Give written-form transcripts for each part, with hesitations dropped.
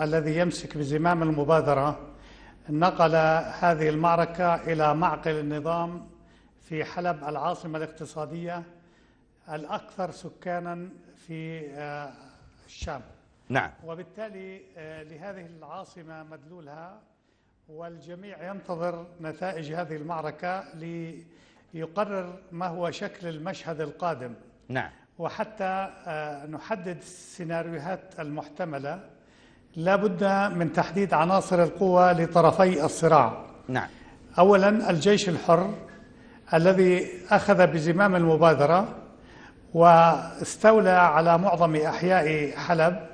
الذي يمسك بزمام المبادرة نقل هذه المعركة إلى معقل النظام في حلب العاصمة الاقتصادية الأكثر سكاناً في الشام. نعم. وبالتالي لهذه العاصمة مدلولها، والجميع ينتظر نتائج هذه المعركة ليقرر ما هو شكل المشهد القادم. نعم. وحتى نحدد السيناريوهات المحتملة لا بد من تحديد عناصر القوة لطرفي الصراع. نعم. أولا الجيش الحر الذي أخذ بزمام المبادرة واستولى على معظم أحياء حلب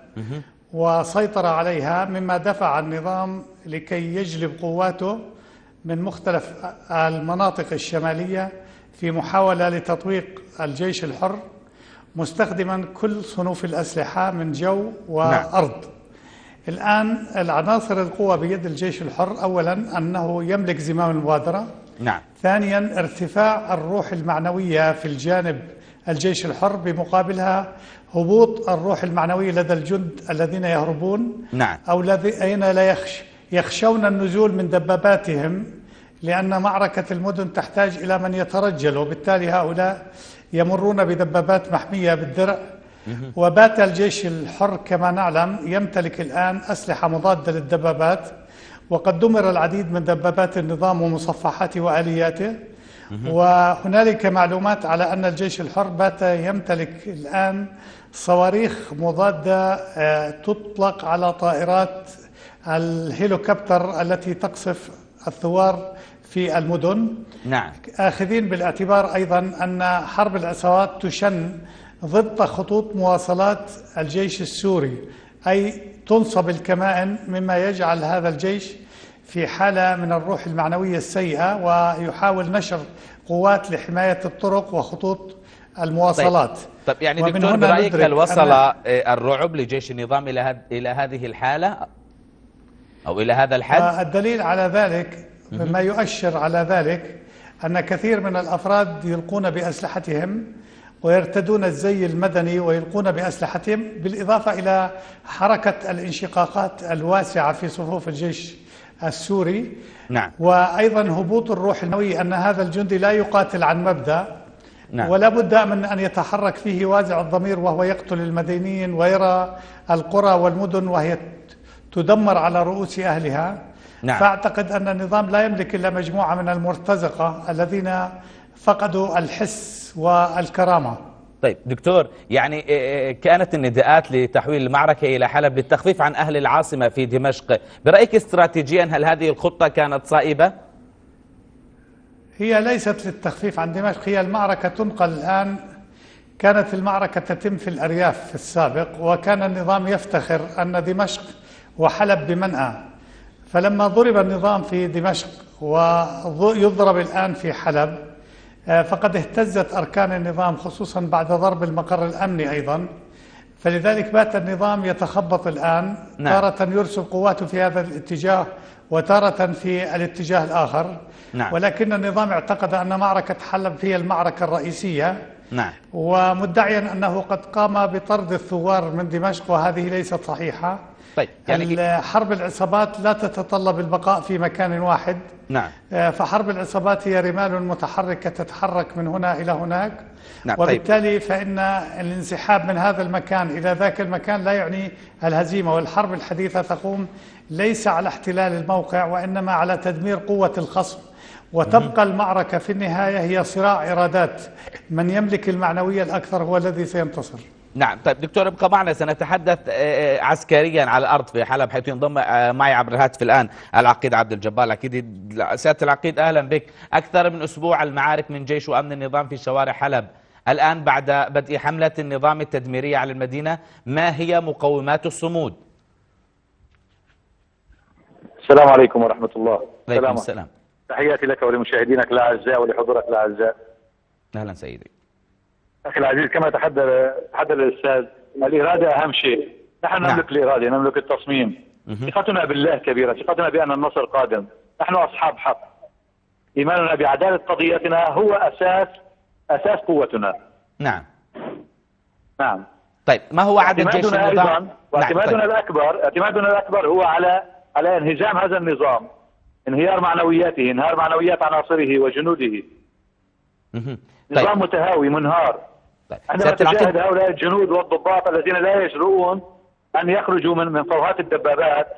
وسيطر عليها، مما دفع النظام لكي يجلب قواته من مختلف المناطق الشمالية في محاولة لتطويق الجيش الحر، مستخدما كل صنوف الأسلحة من جو وأرض. نعم. الآن العناصر القوة بيد الجيش الحر، أولا أنه يملك زمام المبادرة. نعم. ثانيا ارتفاع الروح المعنوية في الجانب الجيش الحر، بمقابلها هبوط الروح المعنوية لدى الجند الذين يهربون. نعم. أو الذين لا يخشون النزول من دباباتهم، لأن معركة المدن تحتاج إلى من يترجل، وبالتالي هؤلاء يمرون بدبابات محمية بالدرع. وبات الجيش الحر كما نعلم يمتلك الآن أسلحة مضادة للدبابات، وقد دمر العديد من دبابات النظام ومصفحاته وآلياته. وهنالك معلومات على أن الجيش الحر بات يمتلك الآن صواريخ مضادة تطلق على طائرات الهليكوبتر التي تقصف الثوار في المدن. نعم. آخذين بالاعتبار أيضا أن حرب العصابات تشن ضد خطوط مواصلات الجيش السوري، أي تنصب الكمائن، مما يجعل هذا الجيش في حالة من الروح المعنوية السيئة، ويحاول نشر قوات لحماية الطرق وخطوط المواصلات. طيب يعني دكتور، برأيك هل وصل الرعب لجيش النظام إلى هذه الحالة أو إلى هذا الحد؟ الدليل على ذلك مما يؤشر على ذلك أن كثير من الأفراد يلقون بأسلحتهم ويرتدون الزي المدني ويلقون بأسلحتهم، بالإضافة إلى حركة الانشقاقات الواسعة في صفوف الجيش السوري. نعم. وأيضا هبوط الروح المعنوية، أن هذا الجندي لا يقاتل عن مبدأ. نعم. ولا بد من أن يتحرك فيه وازع الضمير، وهو يقتل المدنيين ويرى القرى والمدن وهي تدمر على رؤوس أهلها. نعم. فأعتقد أن النظام لا يملك إلا مجموعة من المرتزقة الذين فقدوا الحس والكرامة. طيب دكتور، يعني كانت النداءات لتحويل المعركة إلى حلب للتخفيف عن أهل العاصمة في دمشق، برأيك استراتيجيا هل هذه الخطة كانت صائبة؟ هي ليست للتخفيف عن دمشق، هي المعركة تنقل الآن. كانت المعركة تتم في الأرياف في السابق، وكان النظام يفتخر أن دمشق وحلب بمنأى. فلما ضرب النظام في دمشق ويضرب الآن في حلب، فقد اهتزت أركان النظام، خصوصا بعد ضرب المقر الأمني أيضا. فلذلك بات النظام يتخبط الآن. نعم. تارة يرسل قواته في هذا الاتجاه وتارة في الاتجاه الآخر. نعم. ولكن النظام اعتقد أن معركة حلب هي المعركة الرئيسية. نعم. ومدعيا أنه قد قام بطرد الثوار من دمشق، وهذه ليست صحيحة. طيب يعني حرب العصابات لا تتطلب البقاء في مكان واحد. نعم. فحرب العصابات هي رمال متحركة تتحرك من هنا إلى هناك. نعم. وبالتالي فإن الانسحاب من هذا المكان إلى ذاك المكان لا يعني الهزيمة. والحرب الحديثة تقوم ليس على احتلال الموقع، وإنما على تدمير قوة الخصم. وتبقى المعركة في النهاية هي صراع إرادات، من يملك المعنوية الأكثر هو الذي سينتصر. نعم. طيب دكتور، ابقى معنا، سنتحدث عسكريا على الأرض في حلب، حيث ينضم معي عبر الهاتف الآن العقيد عبد الجبار. أكيد سيادة العقيد أهلا بك. أكثر من أسبوع المعارك من جيش وأمن النظام في شوارع حلب. الآن بعد بدء حملة النظام التدميرية على المدينة، ما هي مقومات الصمود؟ السلام عليكم ورحمة الله. عليكم السلام. تحياتي لك ولمشاهدينك الأعزاء ولحضورك الأعزاء. أهلا سيدي. أخي العزيز، كما تحدث الأستاذ، الإرادة أهم شيء. نحن نملك الإرادة، نملك التصميم. ثقتنا بالله كبيرة، ثقتنا بأن النصر قادم. نحن أصحاب حق. إيماننا بعدالة قضيتنا هو أساس قوتنا. نعم. نعم. طيب ما هو عدد جيش النظام؟ أيضا واعتمادنا الأكبر هو على انهزام هذا النظام، انهيار معنوياته، انهيار معنويات عناصره وجنوده. نظام متهاوي منهار. عندما تشاهد هؤلاء الجنود والضباط الذين لا يجرؤون أن يخرجوا من فوهات الدبابات،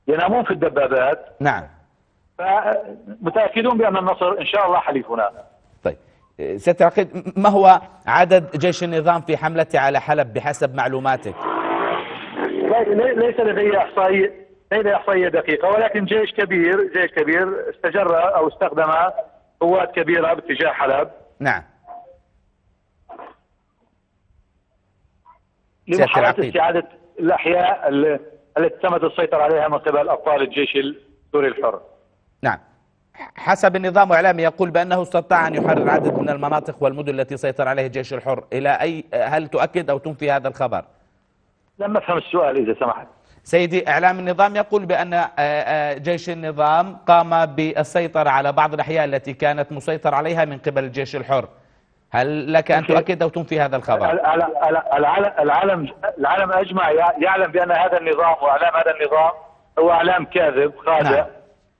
ينامون في الدبابات. نعم. فمتأكدون بأن النصر إن شاء الله حليفنا. طيب سيادة العقيد، ما هو عدد جيش النظام في حملته على حلب بحسب معلوماتك؟ ليس لدي إحصائية دقيقة، ولكن جيش كبير استجر أو استخدم قوات كبيرة باتجاه حلب. نعم. لمحاولة استعادة الأحياء التي تمت السيطرة عليها من قبل أبطال الجيش السوري الحر. نعم. حسب النظام الإعلامي يقول بأنه استطاع أن يحرر عدد من المناطق والمدن التي سيطر عليها الجيش الحر. هل تؤكد أو تنفي هذا الخبر؟ لم أفهم السؤال إذا سمحت. سيدي، إعلام النظام يقول بأن جيش النظام قام بالسيطرة على بعض الأحياء التي كانت مسيطر عليها من قبل الجيش الحر. هل لك أن تؤكد أو تنفي هذا الخبر؟ العالم أجمع يعلم بأن هذا النظام وإعلام هذا النظام هو إعلام كاذب خادع. نعم.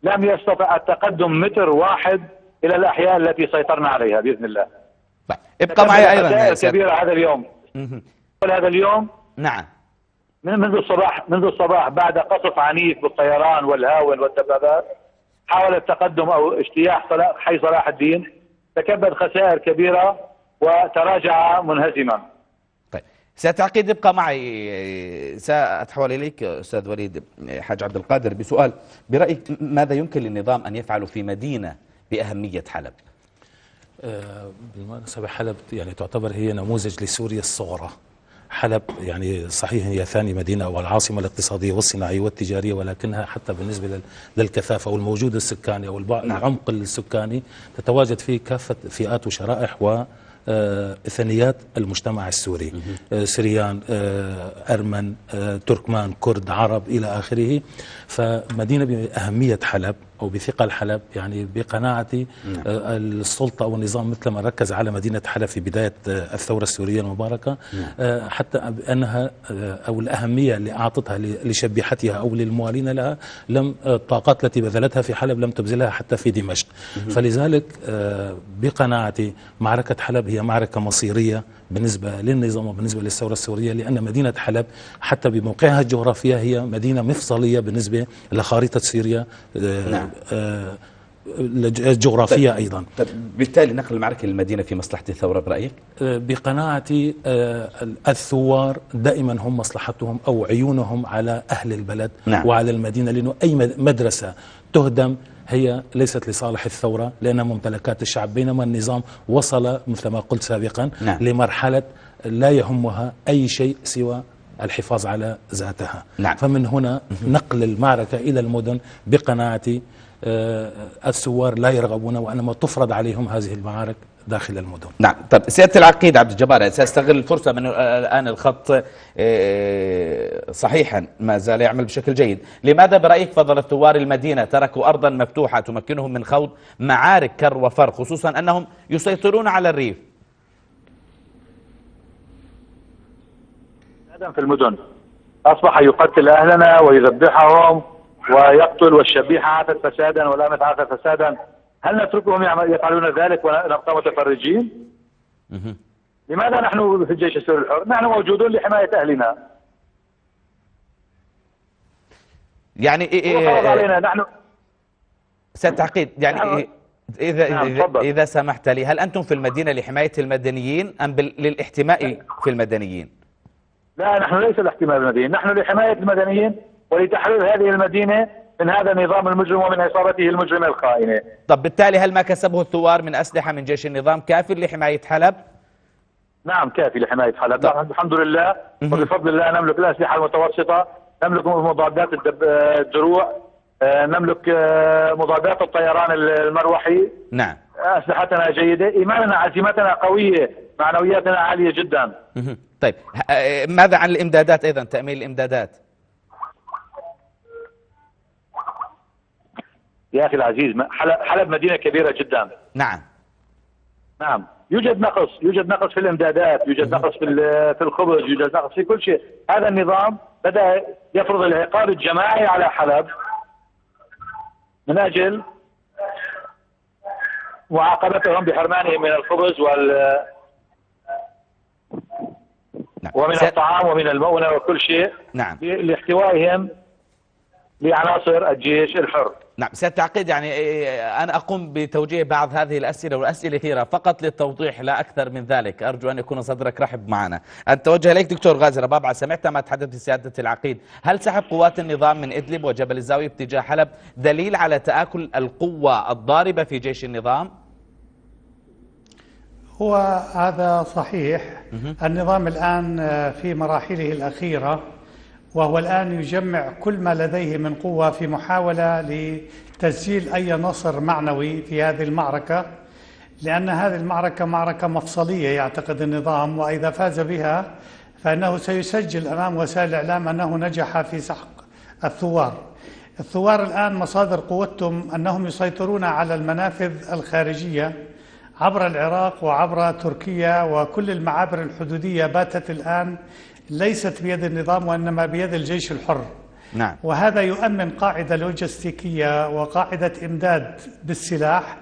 لم يستطع التقدم متر واحد إلى الأحياء التي سيطرنا عليها بإذن الله. ابقى معي أيضا كبيرة هذا اليوم. هذا اليوم. نعم. منذ الصباح بعد قصف عنيف بالطيران والهاون والدبابات، حاول التقدم أو اجتياح حي صلاح الدين، تكبد خسائر كبيرة وتراجع منهزما. طيب سيادة العقيد ابقى معي، سأتحول إليك أستاذ وليد حاج عبد القادر بسؤال. برأيك ماذا يمكن للنظام أن يفعل في مدينة بأهمية حلب؟ بالمناسبة حلب يعني تعتبر هي نموذج لسوريا الصغرى. حلب يعني صحيح هي ثاني مدينة والعاصمة الاقتصادية والصناعية والتجارية، ولكنها حتى بالنسبة للكثافة والموجود السكاني أو العمق السكاني تتواجد فيه كافة فئات وشرائح وإثنيات المجتمع السوري. سريان، أرمن، تركمان، كرد، عرب إلى آخره. فمدينة بأهمية حلب أو بثقل حلب، يعني بقناعتي السلطة أو النظام مثل ما ركز على مدينة حلب في بداية الثورة السورية المباركة، حتى أنها أو الأهمية اللي أعطتها لشبيحتها أو للموالين لها، لم الطاقات التي بذلتها في حلب لم تبذلها حتى في دمشق. فلذلك بقناعتي معركة حلب هي معركة مصيرية بالنسبة للنظام وبالنسبة للثورة السورية، لأن مدينة حلب حتى بموقعها الجغرافية هي مدينة مفصلية بالنسبة لخارطة سوريا. نعم. الجغرافية أيضا. بالتالي نقل المعركة للمدينة في مصلحة الثورة برأيك؟ بقناعتي الثوار دائما هم مصلحتهم أو عيونهم على أهل البلد. نعم. وعلى المدينة، لأنه أي مدرسة تهدم هي ليست لصالح الثورة لأنها ممتلكات الشعب، بينما النظام وصل مثل ما قلت سابقا. نعم. لمرحلة لا يهمها أي شيء سوى الحفاظ على ذاتها. نعم. فمن هنا نقل المعركة إلى المدن بقناعتي الثوار لا يرغبون وإنما تفرض عليهم هذه المعارك داخل المدن. نعم. طب سيادة العقيد عبد الجبار، سأستغل الفرصة من الآن الخط صحيحا ما زال يعمل بشكل جيد. لماذا برأيك فضل الثوار المدينة تركوا أرضا مفتوحة تمكنهم من خوض معارك كر وفر، خصوصا أنهم يسيطرون على الريف؟ في المدن أصبح يقتل أهلنا ويذبحهم ويقتل، والشبيحة عافت فسادا والأمة عافت فسادا. هل نتركهم يفعلون ذلك ونبقى متفرجين؟ لماذا نحن في الجيش السوري الحر؟ نحن موجودون لحماية أهلنا. يعني علينا نحن ستعقيد يعني إذا سمحت لي، هل أنتم في المدينة لحماية المدنيين أم للاحتماء في المدنيين؟ لا، نحن ليس لاحتماء المدنيين، نحن لحماية المدنيين ولتحرير هذه المدينة من هذا النظام المجرم ومن عصابته المجرمة الخائنة. طب بالتالي هل ما كسبه الثوار من أسلحة من جيش النظام كافٍ لحماية حلب؟ نعم كافي لحماية حلب. الحمد لله وبفضل الله نملك الأسلحة المتوسطة، نملك مضادات الدروع، نملك مضادات الطيران المروحي. نعم. أسلحتنا جيدة، إيماننا عزيمتنا قوية، معنوياتنا عالية جدا. طيب ماذا عن الإمدادات أيضا، تأمين الإمدادات؟ يا أخي العزيز، حلب مدينة كبيرة جدا. نعم. نعم. يوجد نقص في الامدادات، يوجد نقص في الخبز، يوجد نقص في كل شيء. هذا النظام بدأ يفرض العقاب الجماعي على حلب من أجل معاقبتهم بحرمانهم من الخبز ومن الطعام ومن المؤونة وكل شيء، نعم، لاحتوائهم لعناصر الجيش الحر. نعم سيادة العقيد، يعني أنا أقوم بتوجيه بعض هذه الأسئلة والأسئلة كثيرة فقط للتوضيح لا أكثر من ذلك. أرجو أن يكون صدرك رحب معنا. أتوجه إليك دكتور غازي ربابعة، سمعت ما تحدث سيادة العقيد، هل سحب قوات النظام من إدلب وجبل الزاوية باتجاه حلب دليل على تآكل القوة الضاربة في جيش النظام؟ هو هذا صحيح. النظام الآن في مراحله الأخيرة، وهو الآن يجمع كل ما لديه من قوة في محاولة لتسجيل أي نصر معنوي في هذه المعركة، لأن هذه المعركة معركة مفصلية يعتقد النظام، وإذا فاز بها فإنه سيسجل أمام وسائل الإعلام أنه نجح في سحق الثوار. الثوار الآن مصادر قوتهم أنهم يسيطرون على المنافذ الخارجية عبر العراق وعبر تركيا، وكل المعابر الحدودية باتت الآن ليست بيد النظام وإنما بيد الجيش الحر. نعم. وهذا يؤمن قاعدة لوجستيكية وقاعدة إمداد بالسلاح،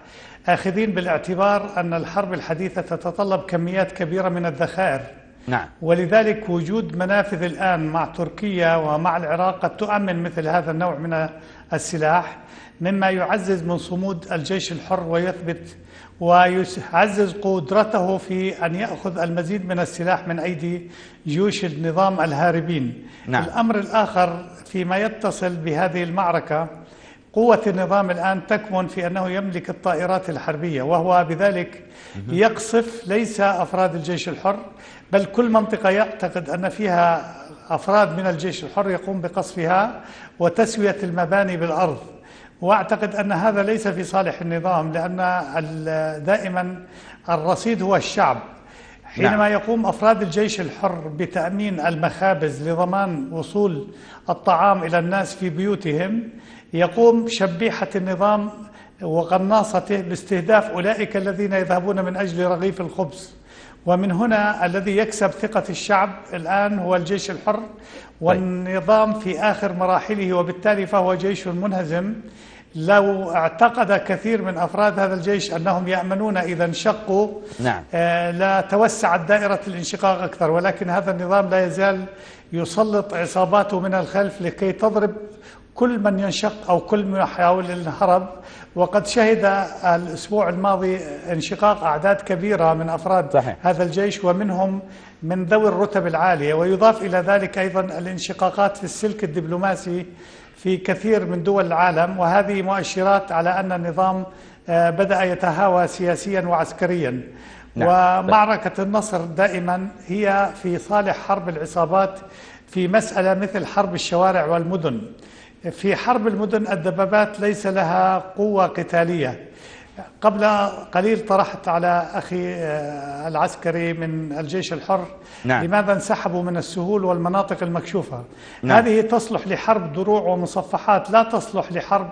آخذين بالاعتبار أن الحرب الحديثة تتطلب كميات كبيرة من الذخائر. نعم. ولذلك وجود منافذ الآن مع تركيا ومع العراق قد تؤمن مثل هذا النوع من السلاح، مما يعزز من صمود الجيش الحر ويثبت ويعزز قدرته في أن يأخذ المزيد من السلاح من أيدي جيوش النظام الهاربين. نعم. الأمر الآخر فيما يتصل بهذه المعركة، قوة النظام الآن تكمن في أنه يملك الطائرات الحربية، وهو بذلك يقصف ليس أفراد الجيش الحر بل كل منطقة يعتقد أن فيها أفراد من الجيش الحر يقوم بقصفها وتسوية المباني بالأرض. وأعتقد أن هذا ليس في صالح النظام، لأن دائما الرصيد هو الشعب. حينما يقوم أفراد الجيش الحر بتأمين المخابز لضمان وصول الطعام إلى الناس في بيوتهم، يقوم شبيحة النظام وقناصته باستهداف أولئك الذين يذهبون من أجل رغيف الخبز. ومن هنا الذي يكسب ثقة الشعب الآن هو الجيش الحر، والنظام في آخر مراحله، وبالتالي فهو جيش منهزم. لو اعتقد كثير من أفراد هذا الجيش أنهم يأمنون إذا انشقوا، نعم. لا توسعت دائرة الانشقاق أكثر، ولكن هذا النظام لا يزال يسلط عصاباته من الخلف لكي تضرب كل من ينشق أو كل من يحاول الهرب. وقد شهد الأسبوع الماضي انشقاق أعداد كبيرة من أفراد صحيح. هذا الجيش، ومنهم من ذوي الرتب العالية. ويضاف إلى ذلك أيضا الانشقاقات في السلك الدبلوماسي في كثير من دول العالم، وهذه مؤشرات على أن النظام بدأ يتهاوى سياسيا وعسكريا. نعم. ومعركة النصر دائما هي في صالح حرب العصابات في مسألة مثل حرب الشوارع والمدن. في حرب المدن الدبابات ليس لها قوة قتالية. قبل قليل طرحت على أخي العسكري من الجيش الحر، نعم. لماذا انسحبوا من السهول والمناطق المكشوفة؟ نعم. هذه تصلح لحرب دروع ومصفحات، لا تصلح لحرب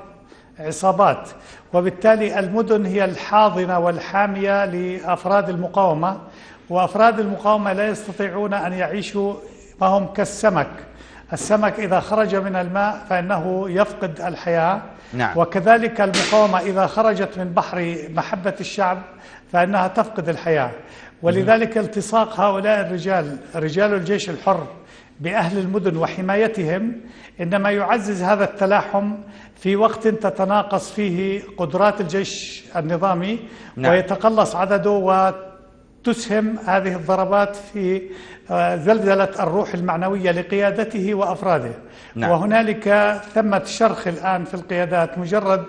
عصابات. وبالتالي المدن هي الحاضنة والحامية لأفراد المقاومة، وأفراد المقاومة لا يستطيعون أن يعيشوا وهم كالسمك. السمك إذا خرج من الماء فإنه يفقد الحياة. نعم. وكذلك المقاومة إذا خرجت من بحر محبة الشعب فإنها تفقد الحياة. ولذلك التصاق هؤلاء الرجال، رجال الجيش الحر، بأهل المدن وحمايتهم إنما يعزز هذا التلاحم في وقت تتناقص فيه قدرات الجيش النظامي. نعم. ويتقلص عدده، وتسهم هذه الضربات في زلزلة الروح المعنوية لقيادته وأفراده. نعم. وهنالك ثمة شرخ الآن في القيادات، مجرد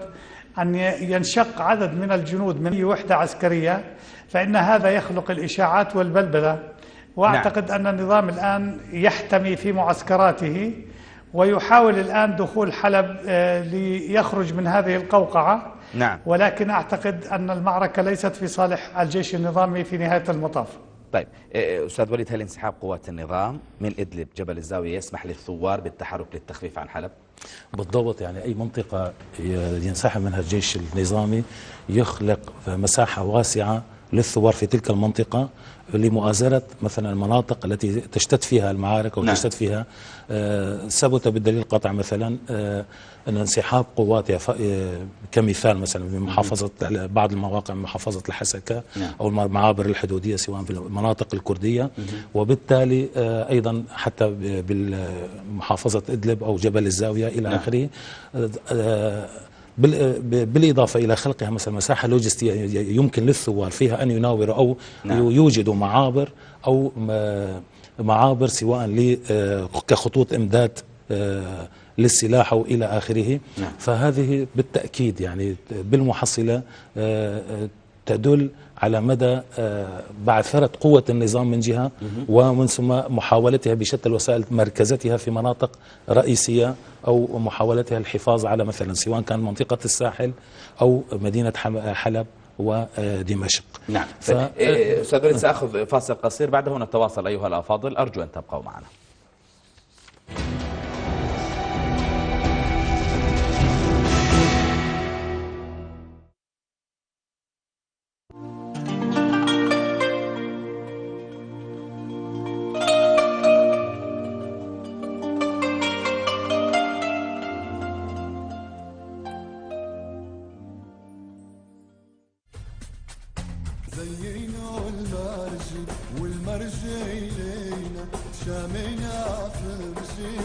أن ينشق عدد من الجنود من وحدة عسكرية فإن هذا يخلق الإشاعات والبلبلة. وأعتقد أن النظام الآن يحتمي في معسكراته ويحاول الآن دخول حلب ليخرج من هذه القوقعة. نعم. ولكن أعتقد أن المعركة ليست في صالح الجيش النظامي في نهاية المطاف. طيب أستاذ وليد، هل انسحاب قوات النظام من إدلب جبل الزاوية يسمح للثوار بالتحرك للتخفيف عن حلب؟ بالضبط، يعني أي منطقة ينسحب منها الجيش النظامي يخلق مساحة واسعة للثوار في تلك المنطقة لمؤازرة مثلا المناطق التي تشتد فيها المعارك أو تشتد فيها. ثبت بالدليل القاطع مثلا أن انسحاب قواتها كمثال مثلا بمحافظة بعض المواقع من محافظة الحسكة أو المعابر الحدودية سواء في المناطق الكردية، وبالتالي أيضا حتى بمحافظة إدلب أو جبل الزاوية إلى آخره، بالإضافة إلى خلقها مثلا مساحة لوجستية يمكن للثوار فيها أن يناوروا أو يوجدوا معابر أو معابر سواء كخطوط إمداد للسلاح أو إلى آخره. فهذه بالتأكيد يعني بالمحصلة تدل على مدى بعثرة قوة النظام من جهة، ومن ثم محاولتها بشتى الوسائل مركزتها في مناطق رئيسية أو محاولتها الحفاظ على مثلا سواء كان منطقة الساحل أو مدينة حلب ودمشق. نعم. أستاذ وليد سأخذ فاصل قصير، بعده نتواصل أيها الأفاضل، أرجو أن تبقوا معنا. والمرج إلينا شامينا فرشي